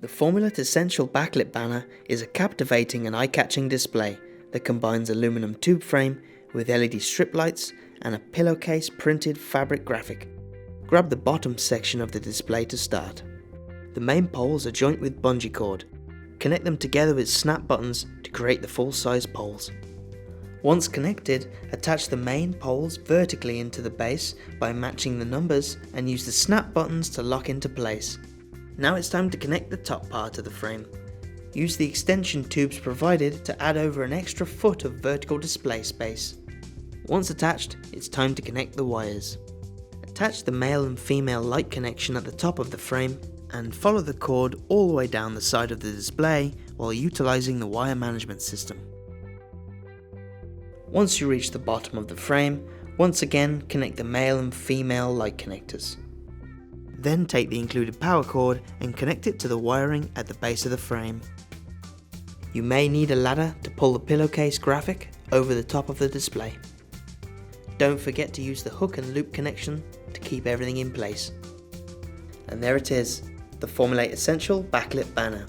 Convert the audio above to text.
The Formulate Essential Backlit Banner is a captivating and eye-catching display that combines aluminum tube frame with LED strip lights and a pillowcase printed fabric graphic. Grab the bottom section of the display to start. The main poles are joined with bungee cord. Connect them together with snap buttons to create the full-size poles. Once connected, attach the main poles vertically into the base by matching the numbers and use the snap buttons to lock into place. Now it's time to connect the top part of the frame. Use the extension tubes provided to add over an extra foot of vertical display space. Once attached, it's time to connect the wires. Attach the male and female light connection at the top of the frame and follow the cord all the way down the side of the display while utilizing the wire management system. Once you reach the bottom of the frame, once again connect the male and female light connectors. Then take the included power cord and connect it to the wiring at the base of the frame. You may need a ladder to pull the pillowcase graphic over the top of the display. Don't forget to use the hook and loop connection to keep everything in place. And there it is, the Formulate Essential Backlit Banner.